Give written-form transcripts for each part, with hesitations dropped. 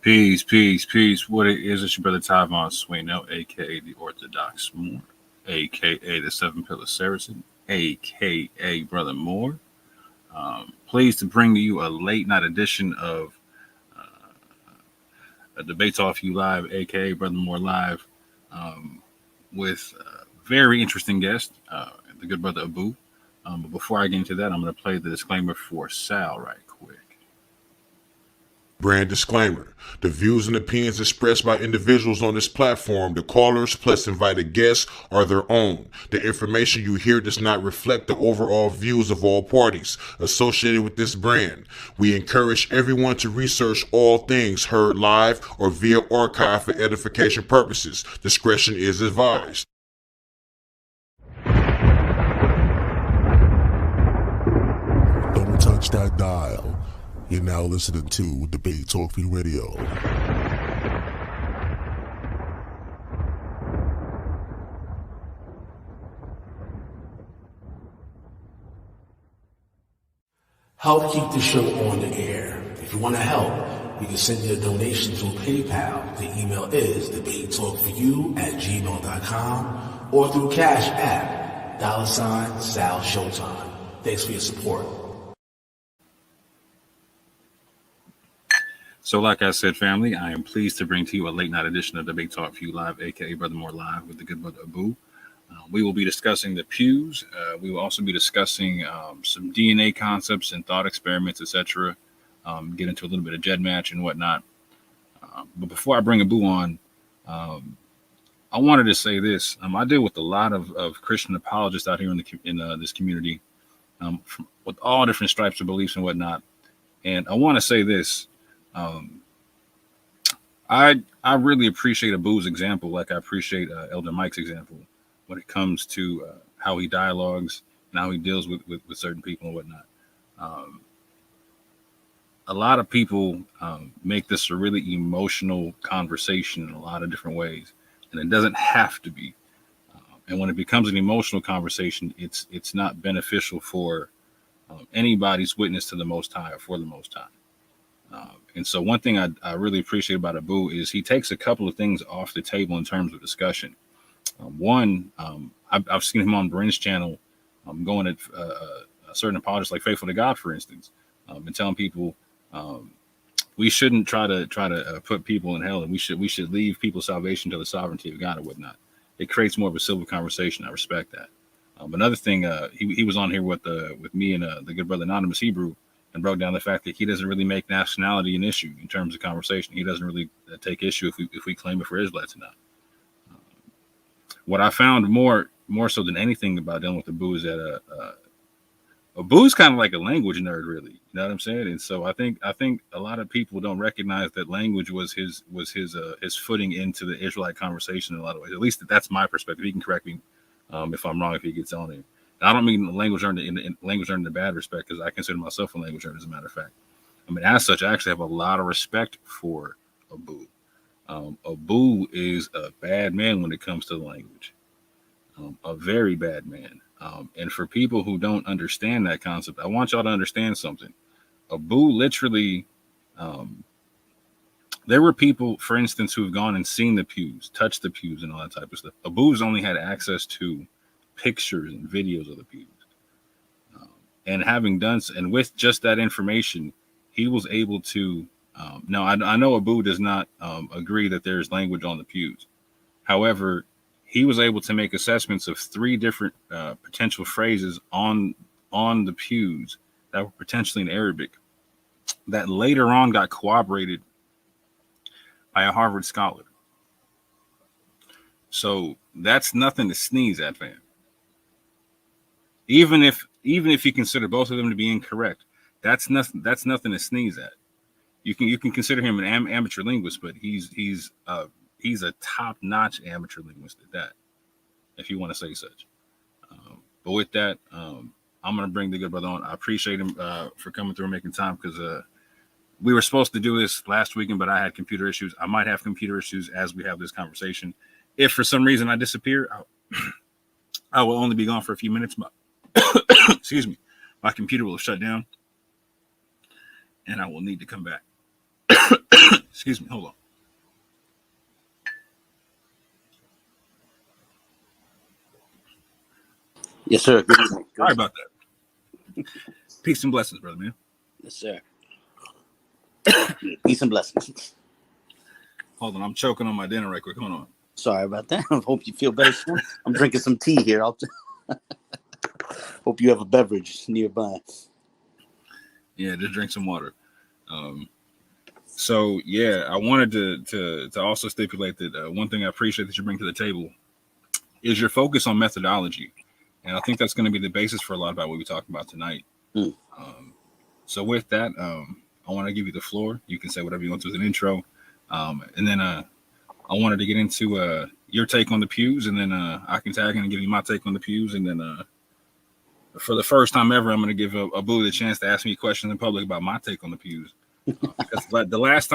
Peace, peace, peace. What it is, it's your brother Tavon Swayno, aka the Orthodox Moor, aka the Seven Pillar Saracen, aka Brother Moor. Pleased to bring to you a late night edition of a Debates Off You Live, aka Brother Moore Live, with a very interesting guest, the good brother Abu. But before I get into that, I'm going to play the disclaimer for Sal right quick. Brand disclaimer. The views and opinions expressed by individuals on this platform, the callers plus invited guests, are their own. The information you hear does not reflect the overall views of all parties associated with this brand. We encourage everyone to research all things heard live or via archive for edification purposes. Discretion is advised. Don't touch that dial. You're now listening to Debate Talk Free Radio. Help keep the show on the air. If you want to help, you can send your donation through PayPal. The email is debatetalkforyou@gmail.com or through Cash App, $Sal Showtime. Thanks for your support. So, like I said, family, I am pleased to bring to you a late night edition of Debate Talk for You Live, aka Brother Moore Live, with the good brother Abu. We will be discussing the Pews. We will also be discussing some DNA concepts and thought experiments, etc. Get into a little bit of Jed match and whatnot. But before I bring Abu on, I wanted to say this. I deal with a lot of Christian apologists out here in this community, with all different stripes of beliefs and whatnot. And I want to say this. I really appreciate Abu's example, like I appreciate Elder Mike's example, when it comes to how he dialogues and how he deals with certain people and whatnot. A lot of people make this a really emotional conversation in a lot of different ways, and it doesn't have to be. And when it becomes an emotional conversation, it's not beneficial for anybody's witness to the Most High or for the Most High. And so one thing I really appreciate about Abu is he takes a couple of things off the table in terms of discussion. I've seen him on Bryn's channel going at certain apologists like Faithful to God, for instance, and telling people we shouldn't try to put people in hell, and we should leave people's salvation to the sovereignty of God or whatnot. It creates more of a civil conversation. I respect that. Another thing, he was on here with me and the good brother Anonymous Hebrew, and broke down the fact that he doesn't really make nationality an issue in terms of conversation. He doesn't really take issue if we claim it for Israelites or not. What I found more so than anything about dealing with Abu is that Abu is kind of like a language nerd, really. You know what I'm saying? And so I think a lot of people don't recognize that language was his footing into the Israelite conversation in a lot of ways. At least that's my perspective. He can correct me if I'm wrong if he gets on here. I don't mean language learned in a bad respect, because I consider myself a language learner, as a matter of fact. I mean, as such, I actually have a lot of respect for Abu. Abu is a bad man when it comes to the language, a very bad man. And for people who don't understand that concept, I want y'all to understand something. Abu literally, there were people, for instance, who have gone and seen the pews, touched the pews, and all that type of stuff. Abu's only had access to pictures and videos of the pews, and having done and with just that information, he was able to. Now I know Abu does not agree that there's language on the pews. However, he was able to make assessments of 3 different potential phrases on the pews that were potentially in Arabic, that later on got corroborated by a Harvard scholar. So that's nothing to sneeze at, fam. Even if you consider both of them to be incorrect, that's nothing to sneeze at. You can consider him an amateur linguist, but he's a top-notch amateur linguist at that, if you want to say such. But with that, I'm gonna bring the good brother on. I appreciate him for coming through and making time, because we were supposed to do this last weekend, but I had computer issues. I might have computer issues as we have this conversation. If for some reason I disappear, I will only be gone for a few minutes. Excuse me, my computer will have shut down, and I will need to come back. Excuse me, hold on. Yes, sir. Good evening. Sorry about that. Peace and blessings, brother, man. Yes, sir. Peace and blessings. Hold on, I'm choking on my dinner right quick. Hold on. Sorry about that. I hope you feel better soon. I'm drinking some tea here. Hope you have a beverage nearby. Yeah, just drink some water. So yeah, I wanted to also stipulate that one thing I appreciate that you bring to the table is your focus on methodology, and I think that's going to be the basis for a lot about what we talk about tonight. Mm. So with that, I want to give you the floor. You can say whatever you want to as an intro, and then I wanted to get into your take on the Pews, and then I can tag in and give you my take on the Pews, and then for the first time ever, I'm going to give a Bully the chance to ask me questions in public about my take on the Pews. Because the last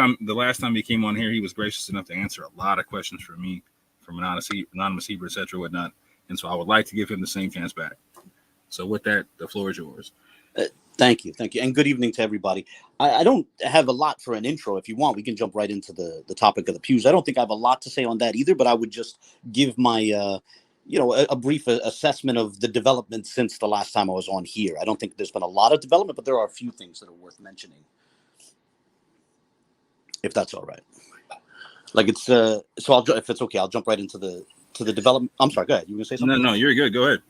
time he came on here, he was gracious enough to answer a lot of questions for me from anonymous Hebrew, etc., whatnot. And so I would like to give him the same chance back. So with that, the floor is yours. Thank you, and good evening to everybody. I don't have a lot for an intro. If you want, we can jump right into the topic of the Pews. I don't think I have a lot to say on that either, but I would just give my a brief assessment of the development since the last time I was on here. I don't think there's been a lot of development, but there are a few things that are worth mentioning, if that's all right. Like it's so if it's okay, I'll jump right into the development. I'm sorry, go ahead. You were gonna say something? No, you're good. Go ahead.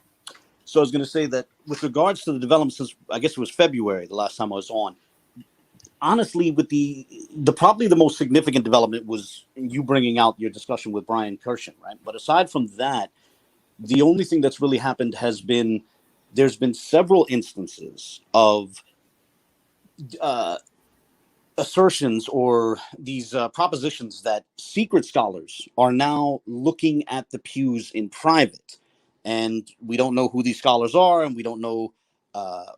So I was going to say that with regards to the development since I guess it was February, the last time I was on, honestly, with the probably the most significant development was you bringing out your discussion with Brian Kirshen, right? But aside from that, the only thing that's really happened has been there's been several instances of assertions or these propositions that secret scholars are now looking at the Pews in private. And we don't know who these scholars are, and we don't know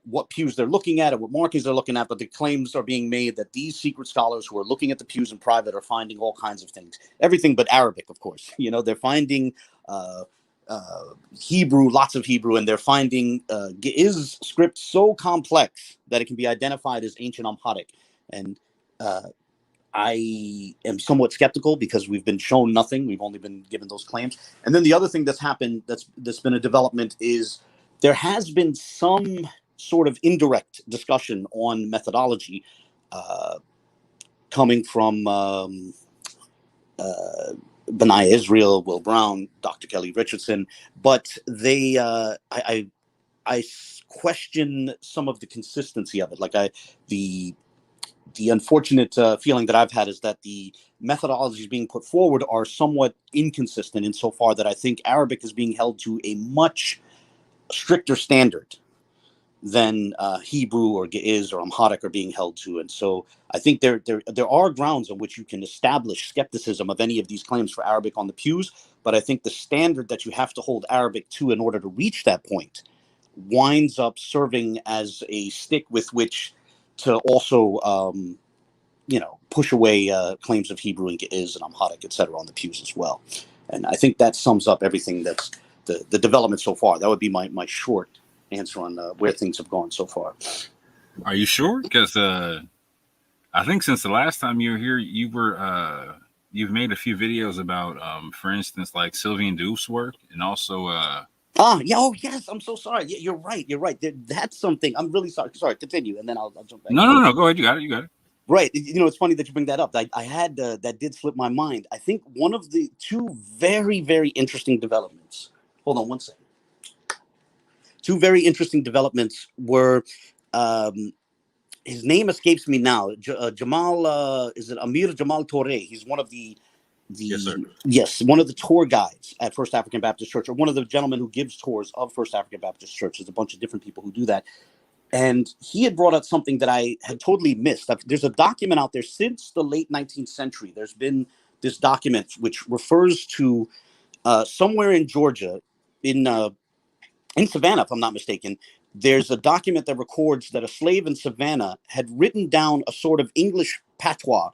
what pews they're looking at or what markings they're looking at, but the claims are being made that these secret scholars who are looking at the pews in private are finding all kinds of things. Everything but Arabic, of course. They're finding Hebrew, lots of Hebrew, and they're finding Ge'ez script so complex that it can be identified as ancient Amharic. And I am somewhat skeptical because we've been shown nothing. We've only been given those claims. And then the other thing that's happened that's been a development is there has been some sort of indirect discussion on methodology coming from Benai Israel, Will Brown, Dr. Kelly Richardson. But they, I question some of the consistency of it. Like the unfortunate feeling that I've had is that the methodologies being put forward are somewhat inconsistent insofar that I think Arabic is being held to a much stricter standard than Hebrew or Ge'ez or Amharic are being held to. And so I think there are grounds on which you can establish skepticism of any of these claims for Arabic on the Pews, but I think the standard that you have to hold Arabic to in order to reach that point winds up serving as a stick with which to also, push away claims of Hebrew and Ge'ez and Amharic, etc., on the Pews as well. And I think that sums up everything that's the development so far. That would be my short answer on where things have gone so far. Are you sure? Because I think since the last time you were here, you've made a few videos about, for instance, like Sylviane Diouffe's work, and also. Yes. I'm so sorry. Yeah, you're right. That's something. I'm really sorry. Sorry. Continue, and then I'll jump back. No. Go ahead. You got it. Right. It's funny that you bring that up. I had that did slip my mind. I think one of the two very, very interesting developments. Hold on one second. Two very interesting developments were. His name escapes me now. Jamal. Is it Amir Jamal Torre? He's one of the. Yes, one of the tour guides at First African Baptist Church, or one of the gentlemen who gives tours of First African Baptist Church. There's a bunch of different people who do that. And he had brought out something that I had totally missed. There's a document out there since the late 19th century. There's been this document which refers to somewhere in Georgia, in Savannah, if I'm not mistaken. There's a document that records that a slave in Savannah had written down a sort of English patois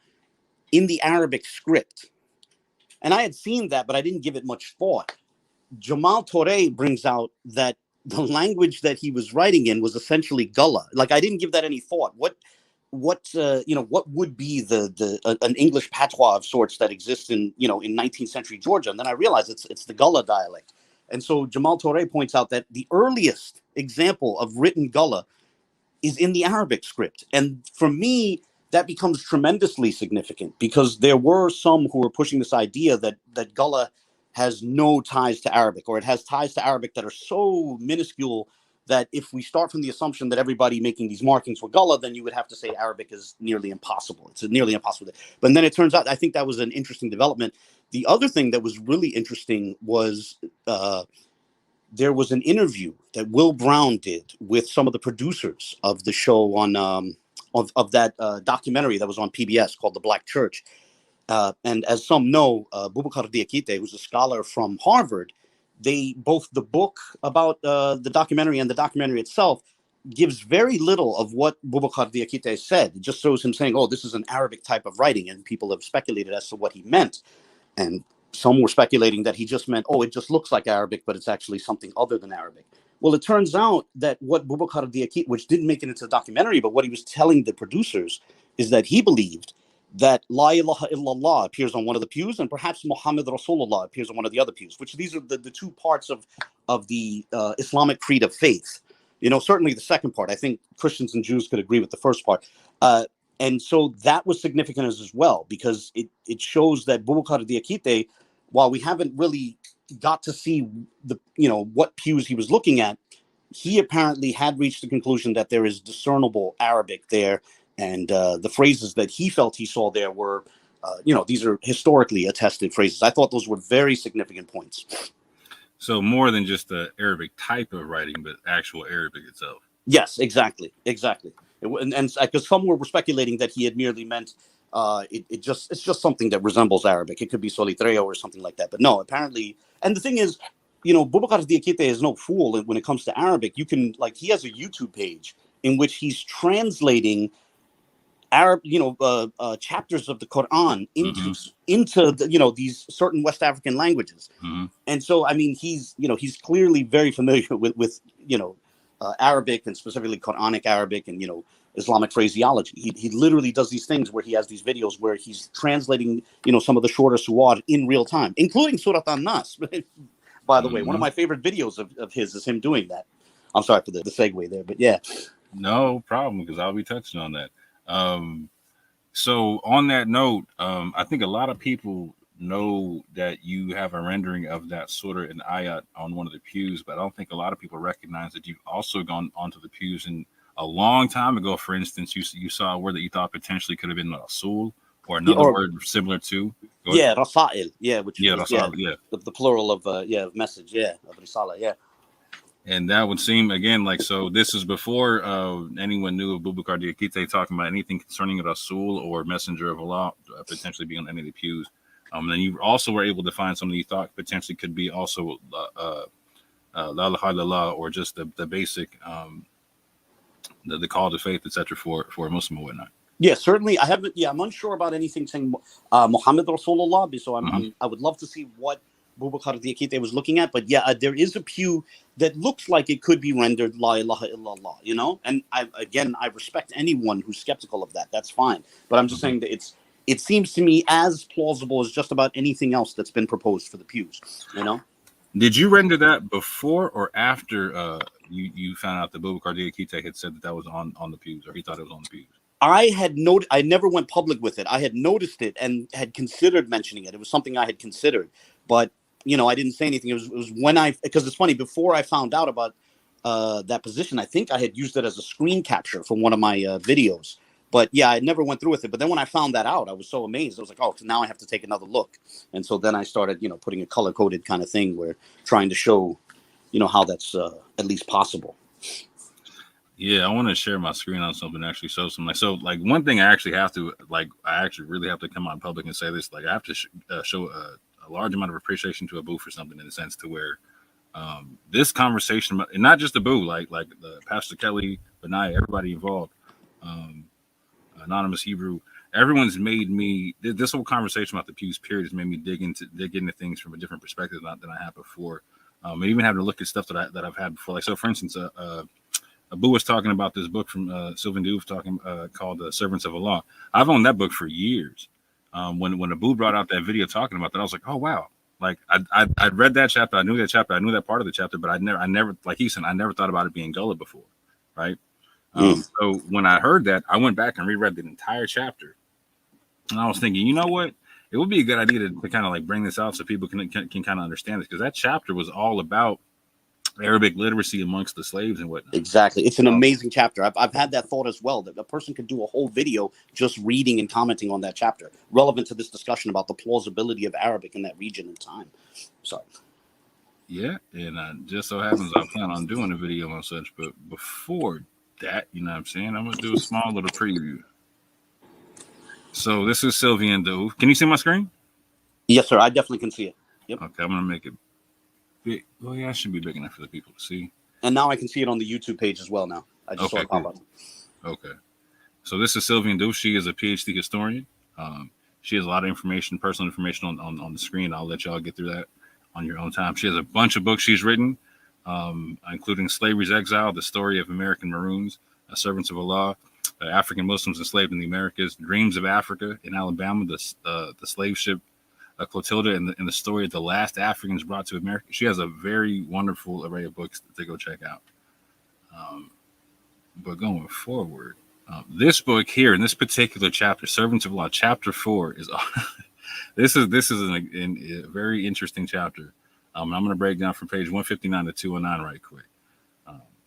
in the Arabic script. And I had seen that, but I didn't give it much thought. Jamal Torre brings out that the language that he was writing in was essentially Gullah. Like, I didn't give that any thought. What would be an English patois of sorts that exists in 19th century Georgia? And then I realized it's the Gullah dialect. And so Jamal Torre points out that the earliest example of written Gullah is in the Arabic script. And for me, that becomes tremendously significant because there were some who were pushing this idea that Gullah has no ties to Arabic, or it has ties to Arabic that are so minuscule that if we start from the assumption that everybody making these markings were Gullah, then you would have to say Arabic is nearly impossible. It's nearly impossible. But then it turns out, I think that was an interesting development. The other thing that was really interesting was there was an interview that Will Brown did with some of the producers of the show on of that documentary that was on PBS called The Black Church. And as some know, Boubacar Diakite, who's a scholar from Harvard, both the book about the documentary and the documentary itself gives very little of what Boubacar Diakite said. It just shows him saying, "Oh, this is an Arabic type of writing," and people have speculated as to what he meant. And some were speculating that he just meant, "Oh, it just looks like Arabic, but it's actually something other than Arabic." Well, it turns out that what Boubacar Diakite, which didn't make it into the documentary, but what he was telling the producers is that he believed that La ilaha illallah appears on one of the pews, and perhaps Muhammad Rasulullah appears on one of the other pews, which these are the two parts of the Islamic creed of faith. Certainly the second part. I think Christians and Jews could agree with the first part. And so that was significant as well, because it shows that Boubacar Diakite, while we haven't really got to see what pews he was looking at, he apparently had reached the conclusion that there is discernible Arabic there. And the phrases that he felt he saw there were, these are historically attested phrases. I thought those were very significant points. So more than just the Arabic type of writing, but actual Arabic itself. Yes, exactly. And because some were speculating that he had merely meant it's just something that resembles Arabic. It could be Solitreo or something like that. But no, apparently. And the thing is, Boubacar Diakite is no fool when it comes to Arabic. You can, he has a YouTube page in which he's translating Arab, chapters of the Quran into the, these certain West African languages. Mm-hmm. And so, I mean, he's clearly very familiar with Arabic, and specifically Quranic Arabic, and, Islamic phraseology. He literally does these things where he has these videos where he's translating, some of the shorter suwar in real time, including Surat An-Nas. By the way, one of my favorite videos of his is him doing that. I'm sorry for the segue there, but yeah. No problem, because I'll be touching on that. So on that note, I think a lot of people know that you have a rendering of that surah and ayat on one of the pews, but I don't think a lot of people recognize that you've also gone onto the pews. And a long time ago, for instance, you saw a word that you thought potentially could have been Rasul, or another word similar to. Yeah, Rasail. Yeah, which is Rasail, yeah. The plural of message. Yeah, of Risala. Yeah. And that would seem, again, so this is before anyone knew of Boubacar Diakite talking about anything concerning Rasul or Messenger of Allah potentially being on any of the pews. And then you also were able to find something you thought potentially could be also La ilaha illallah, or just the basic, the call to faith, etc. for a Muslim or whatnot. Yeah, certainly. I'm unsure about anything saying Muhammad Rasulullah, so I would love to see what Boubacar Diakite was looking at. But yeah, there is a pew that looks like it could be rendered La ilaha illallah, and I respect anyone who's skeptical of that. That's fine. But I'm just saying that it seems to me as plausible as just about anything else that's been proposed for the pews, Did you render that before or after you found out that Boubacar Diakite had said that was on the pews, or he thought it was on the pews? I never went public with it. I had noticed it and had considered mentioning it. It was something I had considered, but I didn't say anything. It was when because it's funny, before I found out about that position, I think I had used it as a screen capture for one of my videos. But yeah, I never went through with it. But then when I found that out, I was so amazed. I was like, oh, so now I have to take another look. And so then I started, putting a color-coded kind of thing where trying to show, how that's at least possible. Yeah, I want to share my screen on something, actually show something. So one thing I actually have to, I actually really have to come out in public and say this. I have to show a large amount of appreciation to Abu for something, in the sense to where this conversation, and not just Abu, like the Pastor Kelly, Benai, everybody involved, Anonymous Hebrew, everyone's made me, this whole conversation about the pews period has made me dig into things from a different perspective than I had before. And even having to look at stuff that I've had before. So for instance, Abu was talking about this book from Sylviane Dioufe called Servants of Allah. I've owned that book for years. When Abu brought out that video talking about that, I was like, oh wow. I'd read that chapter, I knew that chapter, I knew that part of the chapter, but I never, like he said, I never thought about it being Gullah before, right? So when I heard that, I went back and reread the entire chapter, and I was thinking, you know what? it would be a good idea to kind of like bring this out so people can kind of understand this, because that chapter was all about Arabic literacy amongst the slaves and whatnot. Exactly. It's an amazing chapter. I've had that thought as well, that a person could do a whole video just reading and commenting on that chapter, relevant to this discussion about the plausibility of Arabic in that region and time. Sorry. Yeah, and just so happens I plan on doing a video on such, but before that, you know what I'm saying, I'm going to do a small little preview. So this is Sylviane Dioufe. Can you see my screen? Yes, sir. I definitely can see it. Yep. Okay, I'm going to make it big. Well, yeah, it should be big enough for the people to see. And now I can see it on the YouTube page as well now. I just saw it pop up. Okay. So this is Sylviane Dioufe. She is a PhD historian. She has a lot of information, personal information on the screen. I'll let y'all get through that on your own time. She has a bunch of books she's written, including Slavery's Exile, The Story of American Maroons, Servants of Allah, African Muslims enslaved in the Americas, Dreams of Africa in Alabama, the slave ship Clotilda, and the story of the last Africans brought to America. She has a very wonderful array of books to go check out. But going forward, this book here in this particular chapter, Servants of Allah, chapter 4, is this is a very interesting chapter. I'm going to break down from page 159 to 209 right quick.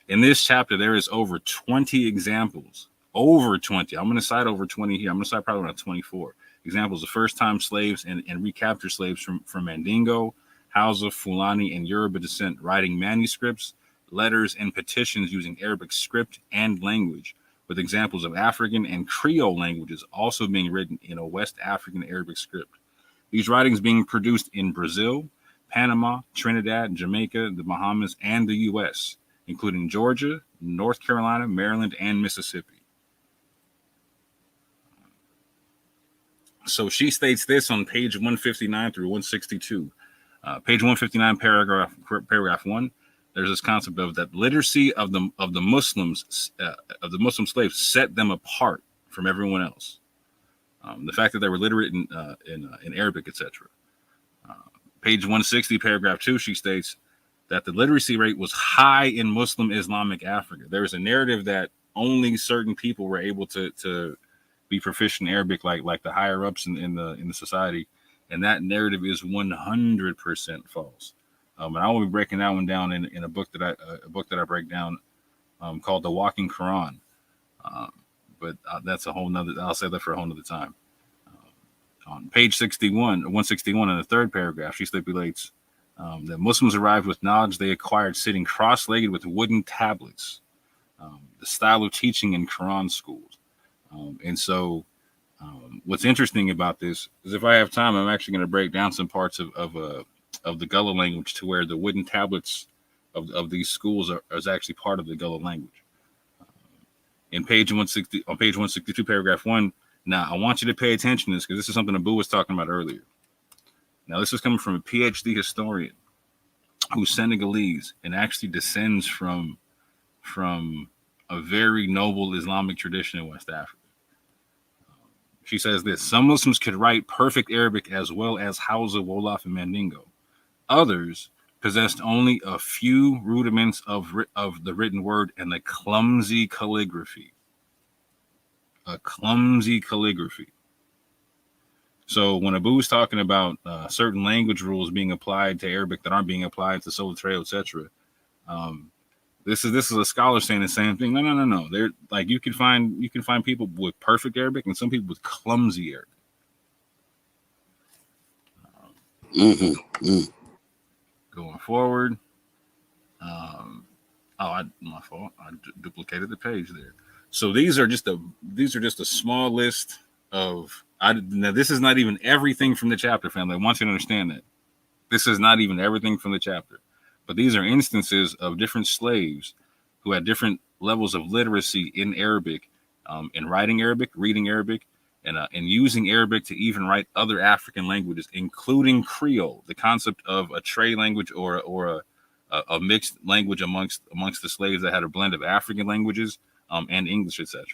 In this chapter, there is over 20 examples. Over 20. I'm going to cite over 20 here. I'm going to cite probably around 24 examples of first-time slaves and recaptured slaves from Mandingo, Hausa, Fulani, and Yoruba descent, writing manuscripts, letters, and petitions using Arabic script and language, with examples of African and Creole languages also being written in a West African Arabic script. These writings being produced in Brazil, Panama, Trinidad, Jamaica, the Bahamas, and the U.S., including Georgia, North Carolina, Maryland, and Mississippi. So she states this on page 159 through 162. Page 159, paragraph 1. There's this concept of that literacy of the Muslims of the Muslim slaves set them apart from everyone else. The fact that they were literate in Arabic, etc. Page 160, paragraph 2, she states that the literacy rate was high in Muslim Islamic Africa. There is a narrative that only certain people were able to be proficient in Arabic, like the higher ups in the society, and that narrative is 100% false. And I will be breaking that one down in a book that I break down called The Walking Quran. But that's a whole nother. I'll say that for a whole nother time. On page 161 in the third paragraph, she stipulates that Muslims arrived with knowledge they acquired sitting cross-legged with wooden tablets, the style of teaching in Quran schools. And so what's interesting about this is, if I have time, I'm actually going to break down some parts of the Gullah language, to where the wooden tablets of these schools is actually part of the Gullah language. On page 162, paragraph 1, now I want you to pay attention to this, because this is something Abu was talking about earlier. Now, this is coming from a PhD historian who's Senegalese and actually descends from a very noble Islamic tradition in West Africa. She says this: some Muslims could write perfect Arabic as well as Hausa, Wolof, and Mandingo. Others possessed only a few rudiments of the written word and a clumsy calligraphy. So when Abu's talking about certain language rules being applied to Arabic that aren't being applied to Soletreo, etc., this is a scholar saying the same thing. No. They're like, you can find people with perfect Arabic and some people with clumsy Arabic. Going forward, my fault. I duplicated the page there. So these are just a small list of. Now this is not even everything from the chapter, family. I want you to understand that this is not even everything from the chapter, but these are instances of different slaves who had different levels of literacy in Arabic, in writing Arabic, reading Arabic, and using Arabic to even write other African languages, including Creole, the concept of a trade language or a mixed language amongst the slaves that had a blend of African languages and English, etc.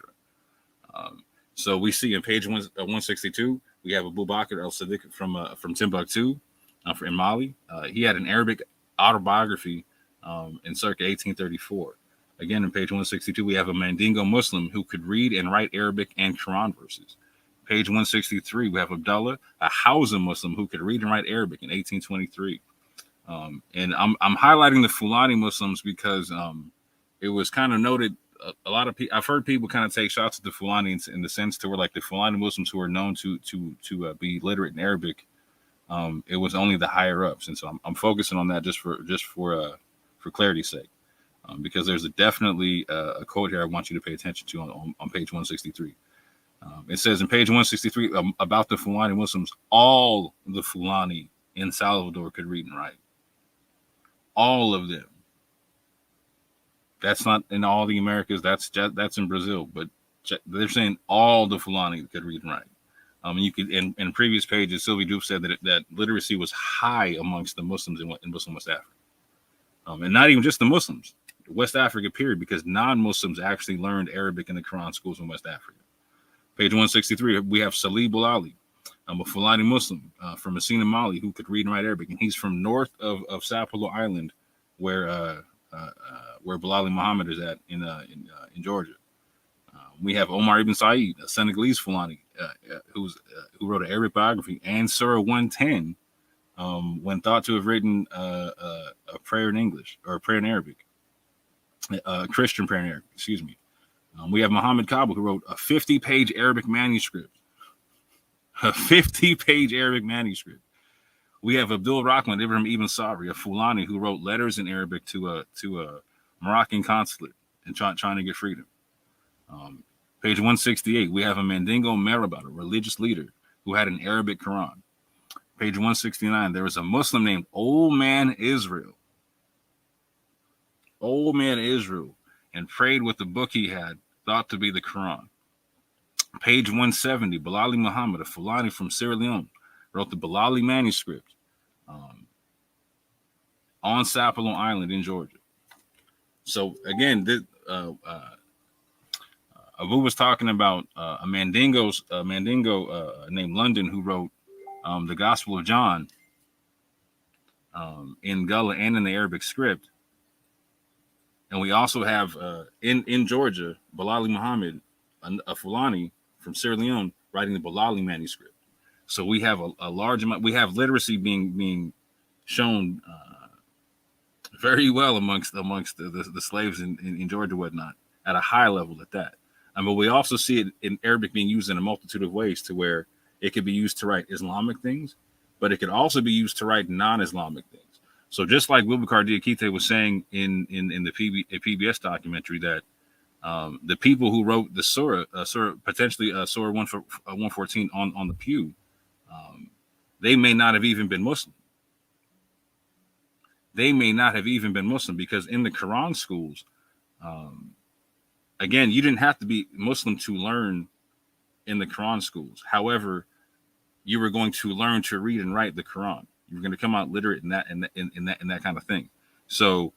So we see in page 162, we have Abu Bakr al-Siddiq from Timbuktu, in Mali. He had an Arabic autobiography in circa 1834. Again, in page 162, we have a Mandingo Muslim who could read and write Arabic and Quran verses. Page 163, we have Abdullah, a Hausa Muslim who could read and write Arabic in 1823. And I'm highlighting the Fulani Muslims because it was kind of noted. A lot of people, I've heard people kind of take shots at the Fulani in the sense to where like the Fulani Muslims who are known to be literate in Arabic, it was only the higher ups, and so I'm focusing on that just for clarity's sake, because there's definitely a quote here I want you to pay attention to on page 163. It says in page 163 about the Fulani Muslims, all the Fulani in Salvador could read and write. All of them. That's not in all the Americas. That's in Brazil, but they're saying all the Fulani could read and write. You could in previous pages, Sylviane Dioufe said that literacy was high amongst the Muslims in Muslim West Africa, and not even just the Muslims, West Africa period, because non-Muslims actually learned Arabic in the Quran schools in West Africa. Page 163, we have Salih Boulali, a Fulani Muslim from Messina, Mali, who could read and write Arabic, and he's from north of Sao Paulo Island, where Bilali Muhammad is at in Georgia. We have Omar ibn Said, a Senegalese Fulani, who wrote an Arabic biography and Surah 110, when thought to have written a prayer in English or a prayer in Arabic, a Christian prayer in Arabic. Excuse me. We have Muhammad Kabul, who wrote a 50-page Arabic manuscript. A 50-page Arabic manuscript. We have Abdul Rahman Ibrahim Ibn Sabri, a Fulani, who wrote letters in Arabic to a Moroccan consulate and trying to get freedom. Page 168, we have a Mandingo Marabat, a religious leader, who had an Arabic Quran. Page 169, there was a Muslim named Old Man Israel. Old Man Israel, and prayed with the book he had, thought to be the Quran. Page 170, Bilali Muhammad, a Fulani from Sierra Leone, wrote the Bilali manuscript on Sao Paulo Island in Georgia. So again, Abu was talking about a Mandingo named London who wrote the Gospel of John in Gullah and in the Arabic script. And we also have in Georgia, Bilali Muhammad, a Fulani from Sierra Leone, writing the Bilali manuscript. So we have a large amount. We have literacy being shown very well amongst the slaves in Georgia, whatnot, at a high level at that. But we also see it in Arabic being used in a multitude of ways, to where it could be used to write Islamic things, but it could also be used to write non-Islamic things. So just like Boubacar Diakité was saying in the PBS documentary, that the people who wrote the surah potentially Surah 114 on the Pew, they may not have even been Muslim. They may not have even been Muslim, because in the Quran schools, again, you didn't have to be Muslim to learn in the Quran schools. However, you were going to learn to read and write the Quran. You were going to come out literate in that kind of thing. So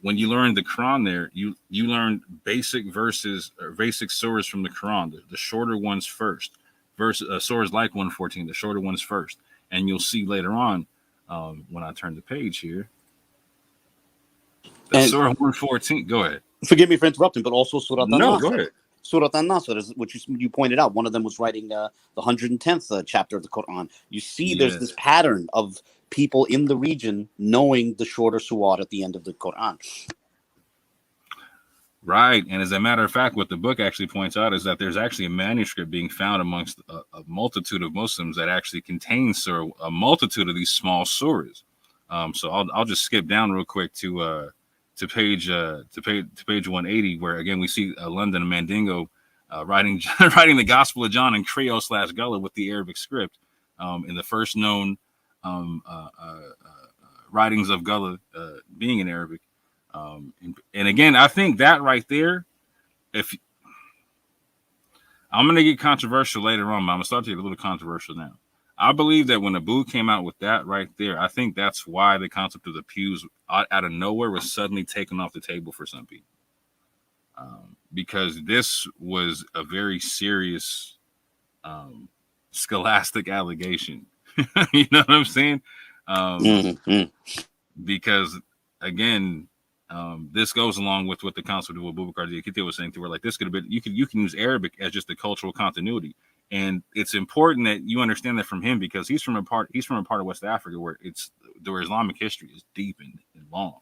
when you learned the Quran there, you learned basic verses or basic surahs from the Quran, the shorter ones first. Surahs like 114, the shorter ones first. And you'll see later on, when I turn the page here, Surah 114. Go ahead. Forgive me for interrupting, but also Surah An-Nasr. No, go ahead. Surah An-Nasr, which you pointed out, one of them was writing the 110th chapter of the Quran. You see, there's this pattern of people in the region knowing the shorter surah at the end of the Quran. Right. And as a matter of fact, what the book actually points out is that there's actually a manuscript being found amongst a multitude of Muslims that actually contains a multitude of these small surahs. So I'll just skip down real quick to page 180, where again we see London and Mandingo writing the Gospel of John in Creole/Gullah with the Arabic script, in the first known writings of Gullah being in Arabic. And again, I think that right there, if I'm going to get controversial later on, but I'm going to start to get a little controversial now. I believe that when Abu came out with that right there, I think that's why the concept of the pews out of nowhere was suddenly taken off the table for some people. Because this was a very serious scholastic allegation. You know what I'm saying? Because, again, this goes along with what the concept of what Boubacar Diakité was saying, to where like this could have been, you can use Arabic as just a cultural continuity. And it's important that you understand that from him, because he's from a part of West Africa where Islamic history is deep and long.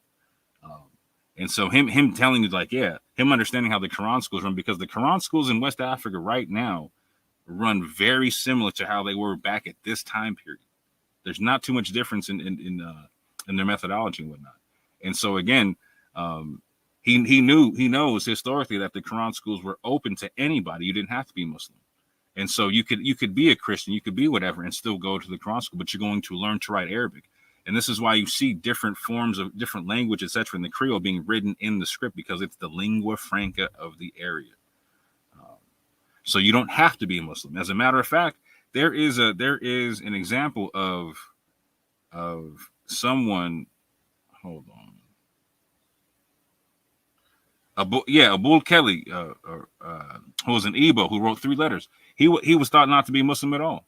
And so him telling you, like, yeah, him understanding how the Quran schools run, because the Quran schools in West Africa right now run very similar to how they were back at this time period. There's not too much difference in their methodology and whatnot. And so again, he knows historically that the Quran schools were open to anybody. You didn't have to be Muslim. And so you could be a Christian, you could be whatever, and still go to the Quran school, but you're going to learn to write Arabic. And this is why you see different forms of different language, etc., in the Creole being written in the script, because it's the lingua franca of the area. So you don't have to be a Muslim. As a matter of fact, there is an example of someone. Hold on. Abul Kelly, who was an Igbo, who wrote 3 letters. He was thought not to be Muslim at all.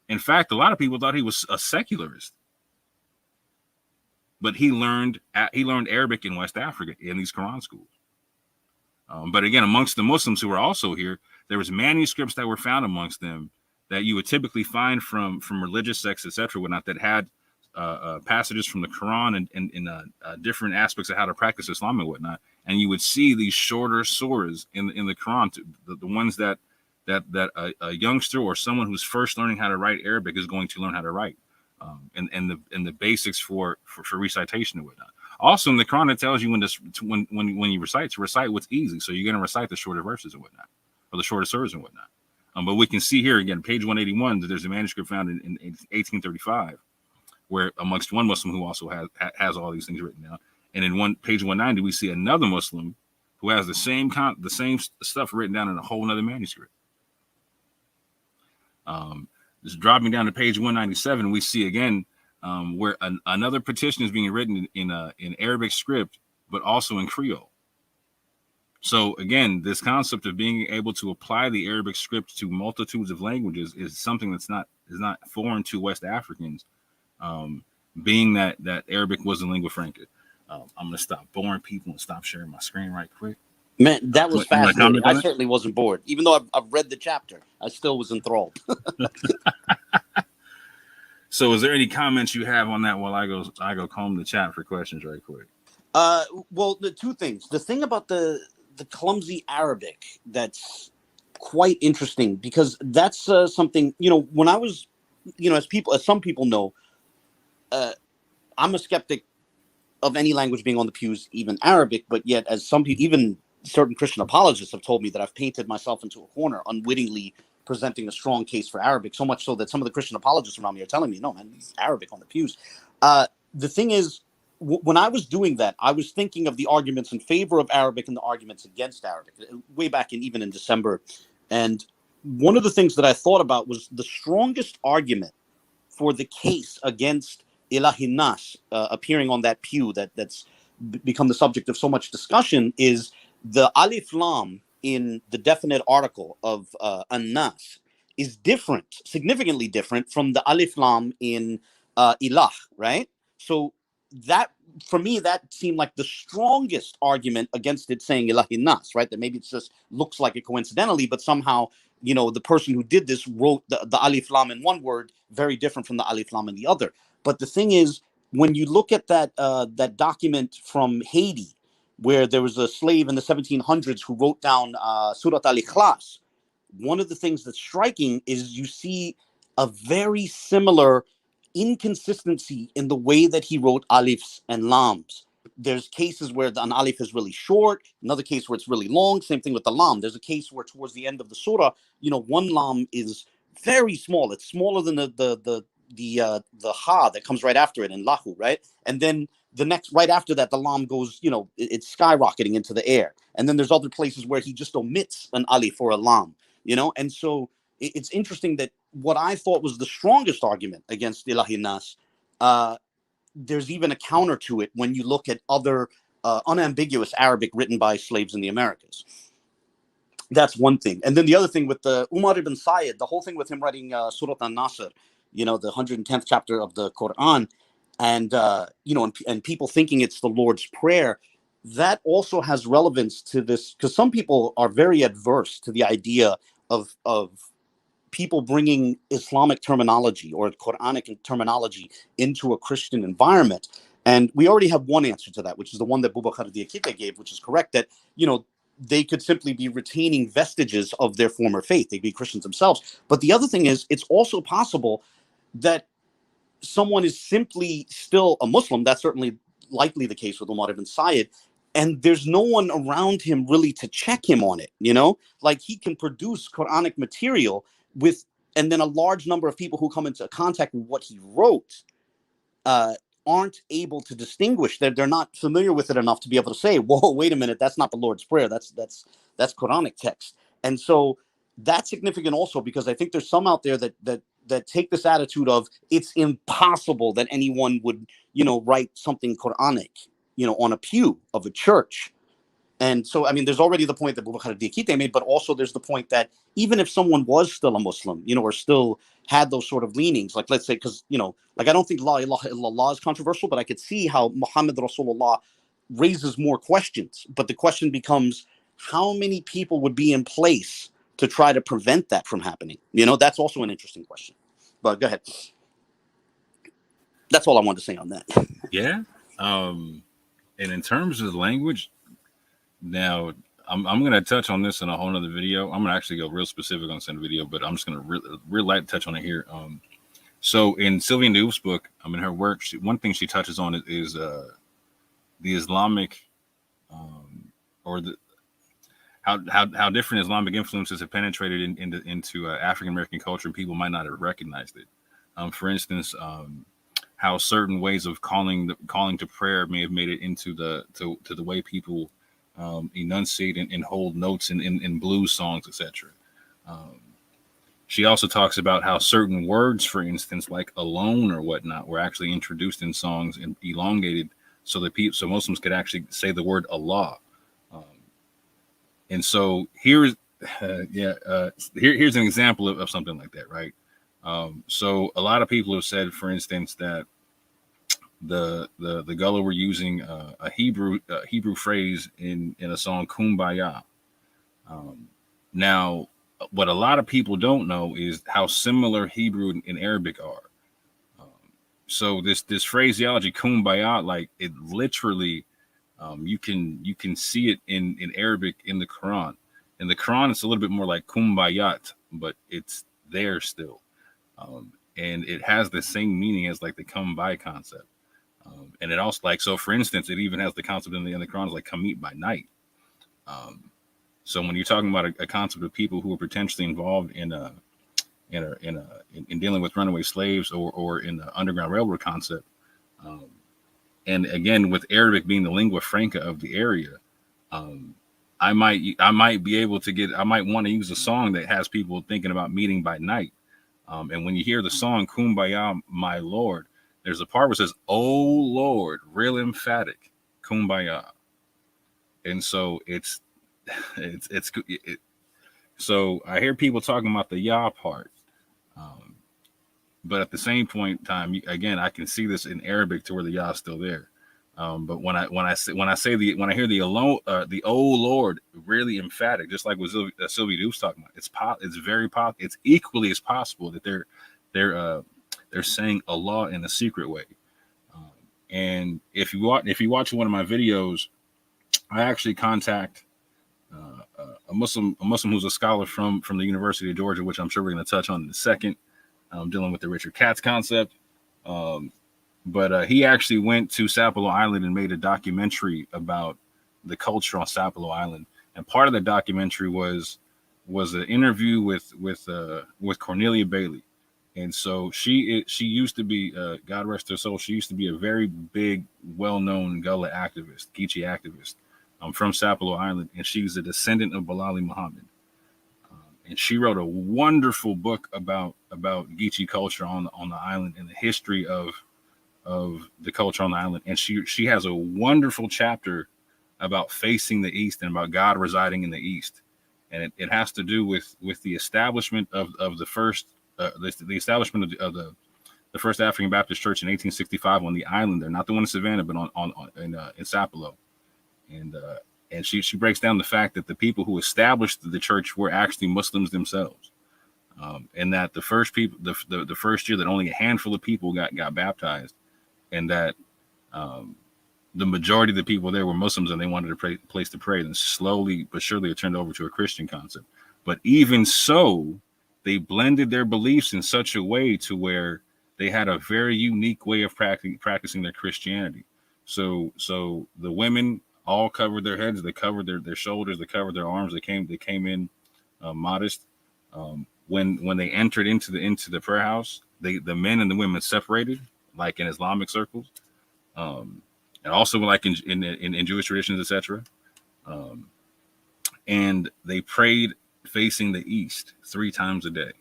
In fact, a lot of people thought he was a secularist. But he learned Arabic in West Africa in these Quran schools. But again, amongst the Muslims who were also here, there was manuscripts that were found amongst them that you would typically find from religious sects, etc., whatnot, that had passages from the Quran and different aspects of how to practice Islam and whatnot. And you would see these shorter surahs in the Quran, the ones that a youngster or someone who's first learning how to write Arabic is going to learn how to write, and the basics for recitation and whatnot. Also in the Quran, it tells you when you recite, to recite what's easy. So you're going to recite the shorter verses and whatnot, or the shorter surahs and whatnot. But we can see here again, page 181, that there's a manuscript found in 1835, where amongst one Muslim who also has all these things written down. And in page 190, we see another Muslim who has the same stuff written down in a whole other manuscript. Just dropping down to page 197, we see again where another petition is being written in Arabic script, but also in Creole. So again, this concept of being able to apply the Arabic script to multitudes of languages is something that's not foreign to West Africans, being that Arabic was a lingua franca. I'm going to stop boring people and stop sharing my screen right quick. Man, that was fascinating. I certainly wasn't bored. Even though I've read the chapter, I still was enthralled. So is there any comments you have on that while I go comb the chat for questions right quick? Well, the 2 things. The thing about the clumsy Arabic that's quite interesting, because that's something, when I was, as some people know, I'm a skeptic of any language being on the pews, even Arabic, but yet as some people, even certain Christian apologists have told me that I've painted myself into a corner, unwittingly presenting a strong case for Arabic, so much so that some of the Christian apologists around me are telling me, no, man, it's Arabic on the pews. The thing is, when I was doing that, I was thinking of the arguments in favor of Arabic and the arguments against Arabic, way back even in December. And one of the things that I thought about was the strongest argument for the case against Ilahi Nas appearing on that pew that's become the subject of so much discussion is the Alif Lam in the definite article of An-Nas is different, significantly different from the Alif Lam in Ilah, right? So that, for me, that seemed like the strongest argument against it saying Ilahi Nas, right? That maybe it just looks like it coincidentally, but somehow, the person who did this wrote the Alif Lam in one word, very different from the Alif Lam in the other. But the thing is, when you look at that document from Haiti, where there was a slave in the 1700s who wrote down Surat al-Ikhlas, one of the things that's striking is you see a very similar inconsistency in the way that he wrote alifs and lams. There's cases where an alif is really short, another case where it's really long, same thing with the lam. There's a case where towards the end of the surah, one lam is very small. It's smaller than the ha that comes right after it in lahu, right? And then the next right after that, the lam goes, it's skyrocketing into the air. And then there's other places where he just omits an alif or a lam, and so it's interesting that what I thought was the strongest argument against Ilahi Nas, there's even a counter to it when you look at other unambiguous Arabic written by slaves in the Americas. That's one thing. And then the other thing with the Umar ibn Sayyid, the whole thing with him writing Surat al-Nasr, the 110th chapter of the Quran, and and people thinking it's the Lord's Prayer, that also has relevance to this, because some people are very adverse to the idea of people bringing Islamic terminology or Quranic terminology into a Christian environment. And we already have one answer to that, which is the one that Boubacar Diakite gave, which is correct, that, they could simply be retaining vestiges of their former faith. They'd be Christians themselves. But the other thing is, it's also possible that someone is simply still a Muslim. That's certainly likely the case with Umar ibn Sayyid. And there's no one around him really to check him on it, Like, he can produce Quranic material and then a large number of people who come into contact with what he wrote aren't able to distinguish. They're not familiar with it enough to be able to say, whoa, wait a minute, that's not the Lord's Prayer. That's Quranic text. And so that's significant also, because I think there's some out there that take this attitude of, it's impossible that anyone would, write something Quranic, on a pew of a church. And so, I mean, there's already the point that Boubacar Diakite made, but also there's the point that even if someone was still a Muslim, or still had those sort of leanings, like, let's say, because, like, I don't think La ilaha illallah is controversial, but I could see how Muhammad Rasulullah raises more questions. But the question becomes, how many people would be in place to try to prevent that from happening? That's also an interesting question. But go ahead. That's all I wanted to say on that. Yeah. And in terms of the language, now I'm going to touch on this in a whole other video. I'm going to actually go real specific on this in the video, but I'm just going to real light touch on it here. So in Sylviane Dioufe's book, in her work, one thing she touches on is the Islamic, or the how different Islamic influences have penetrated into African American culture, and people might not have recognized it. For instance, how certain ways of calling to prayer may have made it into to the way people enunciate and hold notes in blues songs, etc. She also talks about how certain words, for instance, like alone or whatnot, were actually introduced in songs and elongated so that Muslims could actually say the word Allah. And so here's an example of something like that, right? So a lot of people have said, for instance, that the Gullah were using a Hebrew phrase in a song Kumbaya. Now, what a lot of people don't know is how similar Hebrew and Arabic are. So this phraseology Kumbaya, like, it literally, you can see it in Arabic in the Quran. In the Quran, it's a little bit more like Kumbayat, but it's there still, and it has the same meaning as like the come by concept. And it also, like, so for instance, it even has the concept in the Quran is like come meet by night. So when you're talking about a concept of people who are potentially involved in dealing with runaway slaves or in the Underground Railroad concept, and again with Arabic being the lingua franca of the area, I might want to use a song that has people thinking about meeting by night. And when you hear the song Kumbaya, my Lord, there's a part where it says, "Oh Lord," real emphatic, Kumbaya. And so so I hear people talking about the Yah part. But at the same point in time, again, I can see this in Arabic to where the Yah is still there. But when I hear the alone, the "Oh Lord," really emphatic, just like what Sylvie Dioufe's talking about, it's equally as possible that they're saying Allah in a secret way. And if you watch one of my videos, I actually contact a Muslim who's a scholar from the University of Georgia, which I'm sure we're going to touch on in a second, dealing with the Richard Katz concept. But he actually went to Sapelo Island and made a documentary about the culture on Sapelo Island. And part of the documentary was an interview with Cornelia Bailey. And so she used to be, God rest her soul, she used to be a very big, well-known Gullah activist, Geechee activist, from Sapelo Island. And she's a descendant of Bilali Muhammad. And she wrote a wonderful book about Geechee culture on the island and the history of the culture on the island. And she has a wonderful chapter about facing the East and about God residing in the East. And it has to do with the establishment of the first, the establishment of the first African Baptist church in 1865 on the island there, not the one in Savannah, but in Sapelo. And she breaks down the fact that the people who established the church were actually Muslims themselves. And that the first people, the first year that only a handful of people got baptized, and that the majority of the people there were Muslims and they wanted a place to pray. And slowly but surely it turned over to a Christian concept. But even so, they blended their beliefs in such a way to where they had a very unique way of practicing their Christianity. So the women all covered their heads, they covered their shoulders, they covered their arms. They came in modest. When they entered into the prayer house, the men and the women separated, like in Islamic circles, and also like in Jewish traditions, etc. And they prayed facing the east 3 times a day.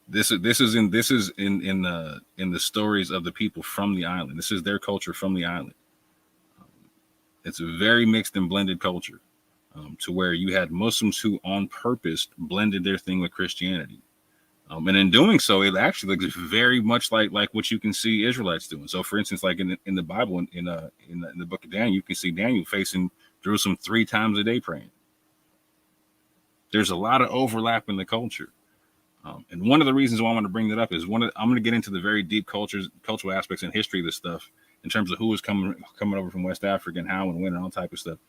This is in the stories of the people from the island. This is their culture from the island. It's a very mixed and blended culture, to where you had Muslims who on purpose blended their thing with Christianity. And in doing so, it actually looks very much like what you can see Israelites doing. So, for instance, like in the Bible, in the book of Daniel, you can see Daniel facing Jerusalem 3 times a day praying. There's a lot of overlap in the culture. And one of the reasons why I want to bring that up is I'm going to get into the very deep cultural aspects and history of this stuff in terms of who was coming over from West Africa and how and when and all type of stuff.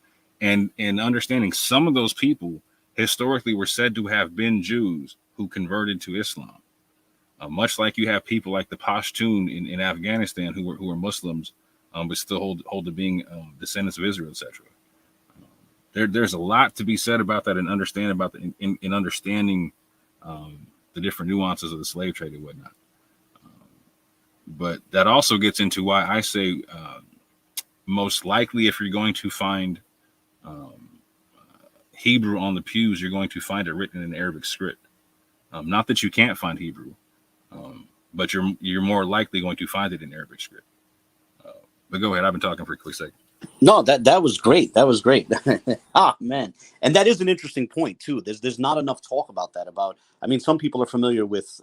And understanding some of those people historically were said to have been Jews who converted to Islam. Much like you have people like the Pashtun in Afghanistan who were Muslims, but still hold to being descendants of Israel, etc. There's a lot to be said about that and understand about in understanding the different nuances of the slave trade and whatnot. But that also gets into why I say most likely if you're going to find Hebrew on the pews, you're going to find it written in Arabic script. Not that you can't find Hebrew, but you're more likely going to find it in Arabic script. But go ahead. I've been talking for a quick second. No, that was great. That was great. Man. And that is an interesting point too. There's not enough talk about that. I mean, some people are familiar with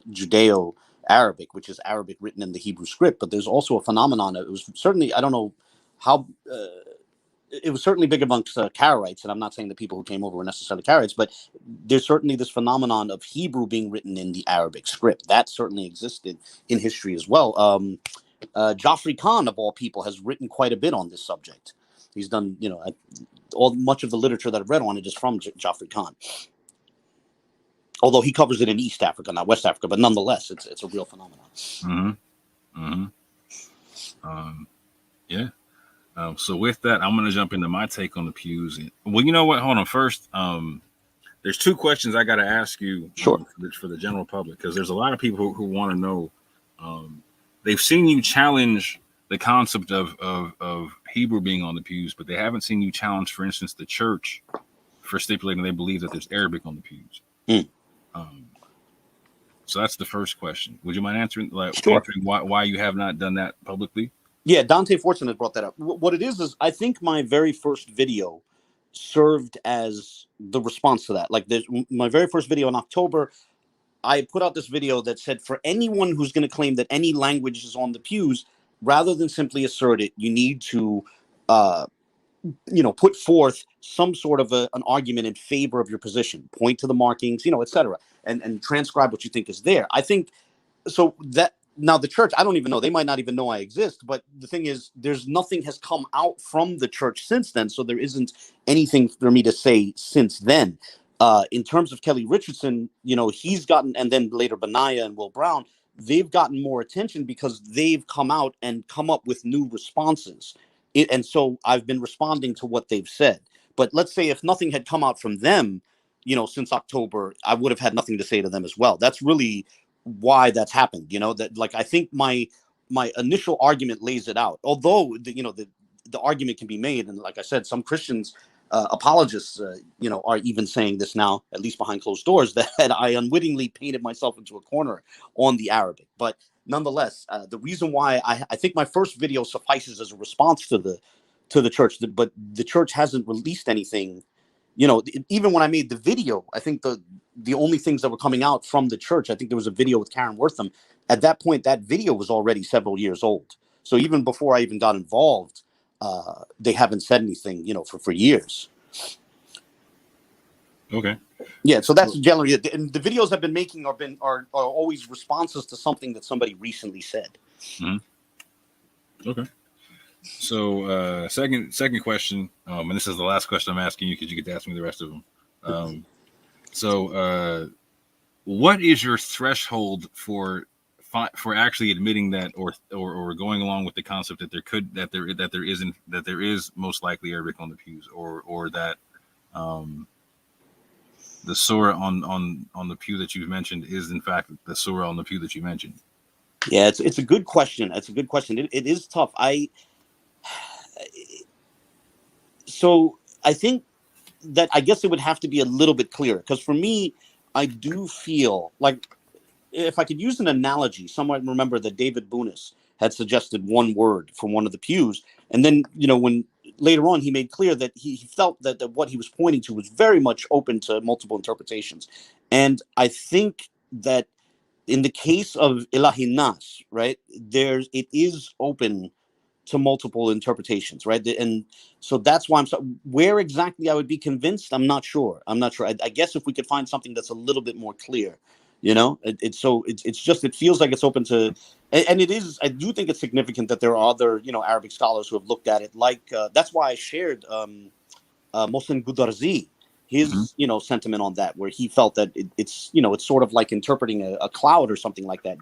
Judeo-Arabic, which is Arabic written in the Hebrew script, but there's also a phenomenon. It was certainly, I don't know how, it was certainly big amongst Karaites, and I'm not saying the people who came over were necessarily Karaites, but there's certainly this phenomenon of Hebrew being written in the Arabic script. That certainly existed in history as well. Joffrey Khan, of all people, has written quite a bit on this subject. He's done, much of the literature that I've read on it is from Joffrey Khan. Although he covers it in East Africa, not West Africa, but nonetheless, it's a real phenomenon. Mm-hmm. Mm-hmm. Yeah. So with that, I'm going to jump into my take on the pews. Well, you know what? Hold on. First, there's 2 questions I got to ask you. Sure. For the general public, because there's a lot of people who want to know. They've seen you challenge the concept of Hebrew being on the pews, but they haven't seen you challenge, for instance, the church for stipulating they believe that there's Arabic on the pews. So that's the first question. Would you mind answering, Sure. answering why you have not done that publicly? Yeah, Dante Fortune has brought that up. What it is I think my very first video served as the response to that. Like my very first video in October, I put out this video that said for anyone who's going to claim that any language is on the pews, rather than simply assert it, you need to, put forth some sort of an argument in favor of your position, point to the markings, etc., and transcribe what you think is there. I think so that now the church, I don't even know, they might not even know I exist, but the thing is, nothing has come out from the church since then, so there isn't anything for me to say since then. In terms of Kelly Richardson, he's gotten, and then later Benaiah and Will Brown, they've gotten more attention because they've come out and come up with new responses. And so I've been responding to what they've said. But let's say if nothing had come out from them, since October, I would have had nothing to say to them as well. That's really why that's happened. That I think my initial argument lays it out. Although the argument can be made, and like I said, some Christians. Apologists, are even saying this now, at least behind closed doors, that I unwittingly painted myself into a corner on the Arabic. But nonetheless, the reason why I think my first video suffices as a response to the church, but the church hasn't released anything. Even when I made the video, I think the only things that were coming out from the church, I think there was a video with Karen Wortham. At that point, that video was already several years old. So even before I even got involved, they haven't said anything, for years. Okay. Yeah, so that's generally it. And the videos I've been making are always responses to something that somebody recently said. Mm-hmm. Okay. So second question, and this is the last question I'm asking you because you get to ask me the rest of them. What is your threshold for actually admitting that, or going along with the concept that there is most likely Arabic on the pews, or that the surah on the pew that you mentioned is in fact the surah on the pew that you mentioned? Yeah, it's a good question. It's a good question. It is tough. So I think that I guess it would have to be a little bit clearer, because for me, I do feel like, if I could use an analogy, someone remember that David Bunis had suggested one word from one of the pews, and then when later on he made clear that he felt that what he was pointing to was very much open to multiple interpretations, and I think that in the case of Ilahi Nas, right, it is open to multiple interpretations, right? And so that's why where exactly I would be convinced, I'm not sure. I guess if we could find something that's a little bit more clear, it's just, it feels like it's open to, and it is. I do think it's significant that there are other Arabic scholars who have looked at it. Like that's why I shared Mohsen Gudarzi, his sentiment on that, where he felt that it's sort of like interpreting a cloud or something like that.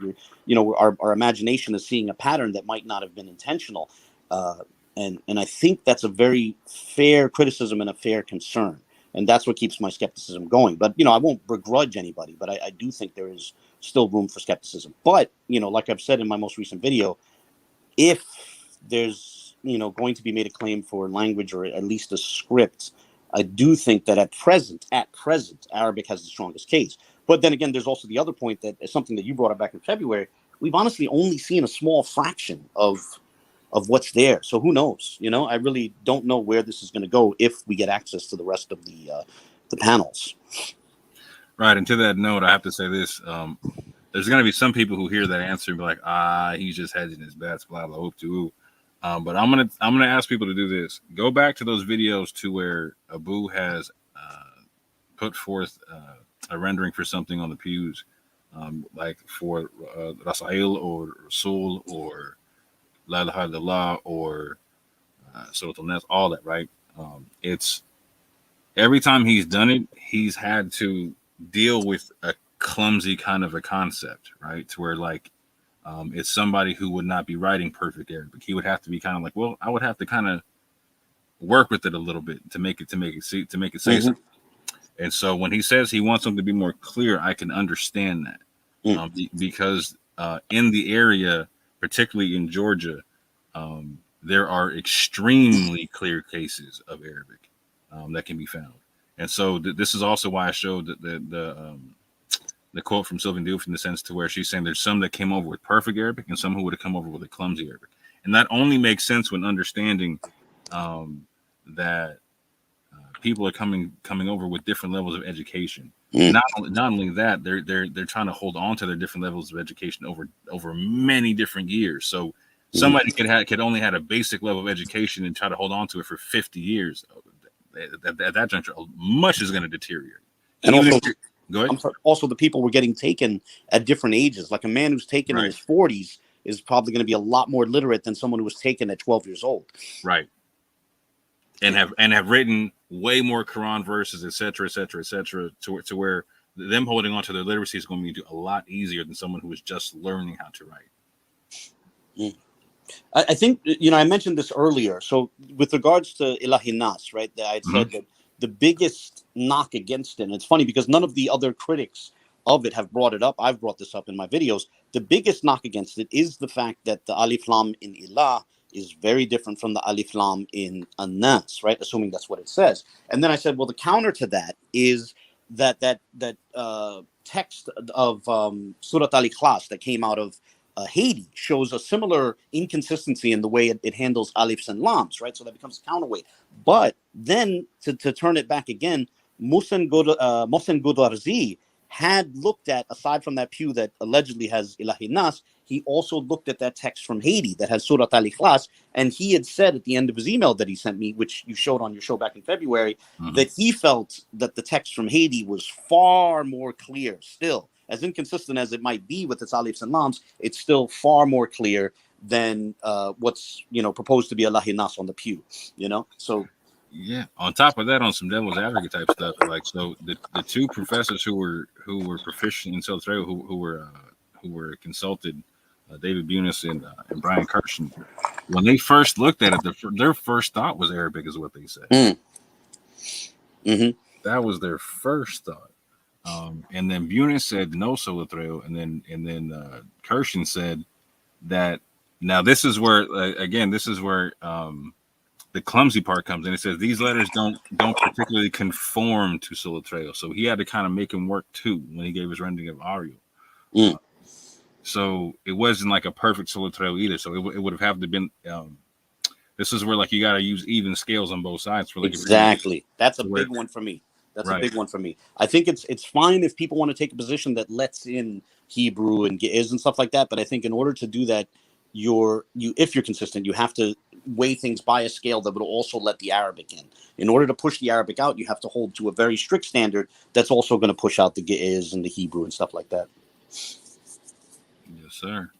Our imagination is seeing a pattern that might not have been intentional, and I think that's a very fair criticism and a fair concern, and that's what keeps my skepticism going. But I won't begrudge anybody, but I do think there is still room for skepticism. But like I've said in my most recent video, if there's going to be made a claim for language, or at least a script, I do think that at present, Arabic has the strongest case. But then again, there's also the other point, that is something that you brought up back in February. We've honestly only seen a small fraction of what's there. So who knows? I really don't know where this is going to go if we get access to the rest of the panels. Right. And to that note, I have to say this. There's going to be some people who hear that answer and be like, he's just hedging his bets, blah, blah, whoop, to but I'm gonna ask people to do this. Go back to those videos to where Abu has put forth a rendering for something on the pews, like for Rasail or Rasul or La ilaha illallah or Surat al-Nas, all that, right? It's every time he's done it, he's had to deal with a clumsy kind of a concept, right? To where like it's somebody who would not be writing perfect Arabic. He would have to be kind of like, well, I would have to kind of work with it a little bit to make it say something. And so when he says he wants them to be more clear, I can understand that because in the area, particularly in Georgia, there are extremely clear cases of Arabic that can be found. And so this is also why I showed the quote from Sylviane Dioufe, in the sense to where she's saying there's some that came over with perfect Arabic and some who would have come over with a clumsy Arabic. And that only makes sense when understanding that people are coming over with different levels of education. Not only that, they're trying to hold on to their different levels of education over many different years. So somebody could only had a basic level of education and try to hold on to it for 50 years. At that juncture, much is going to deteriorate. And even also, go ahead. Also, the people were getting taken at different ages. Like a man who's taken in his 40s is probably going to be a lot more literate than someone who was taken at 12 years old. Right. And have written way more Quran verses, et cetera, to where them holding on to their literacy is going to be a lot easier than someone who is just learning how to write. I think, I mentioned this earlier. So with regards to Ilahi Nas, right, I had said that the biggest knock against it, and it's funny because none of the other critics of it have brought it up. I've brought this up in my videos. The biggest knock against it is the fact that the Alif Lam in Ilah is very different from the Alif Lam in An-Nas, right? Assuming that's what it says. And then I said, well, the counter to that is that text of Surat Al-Ikhlas that came out of Haiti shows a similar inconsistency in the way it handles alifs and lams, right? So that becomes a counterweight. But then to turn it back again, Mohsen Gudarzi had looked at, aside from that pew that allegedly has Ilahi Nas, he also looked at that text from Haiti that has Surat al-Ikhlas, and he had said at the end of his email that he sent me, which you showed on your show back in February, that he felt that the text from Haiti was far more clear still. As inconsistent as it might be with its alifs and lams, it's still far more clear than what's proposed to be Allah Nas on the pew. So yeah. On top of that, on some devil's advocate type stuff, like so the two professors who were proficient in Sotrail, who were consulted, David Bunis and Brian Kirshen, when they first looked at it, their first thought was Arabic, is what they said. That was their first thought. And then Bunis said no Sotrail, and then Kirshen said that. Now this is where the clumsy part comes in. It says these letters don't particularly conform to Sotrail, so he had to kind of make him work too when he gave his rendering of Ariel. So it wasn't like a perfect Sotrail either. So it would have to been. This is where like you got to use even scales on both sides for like exactly. That's a big one for me. That's a big one for me. I think it's fine if people want to take a position that lets in Hebrew and Ge'ez and stuff like that, but I think in order to do that, if you're consistent, you have to weigh things by a scale that would also let the Arabic in. In order to push the Arabic out, you have to hold to a very strict standard that's also going to push out the Ge'ez and the Hebrew and stuff like that. Yes, sir.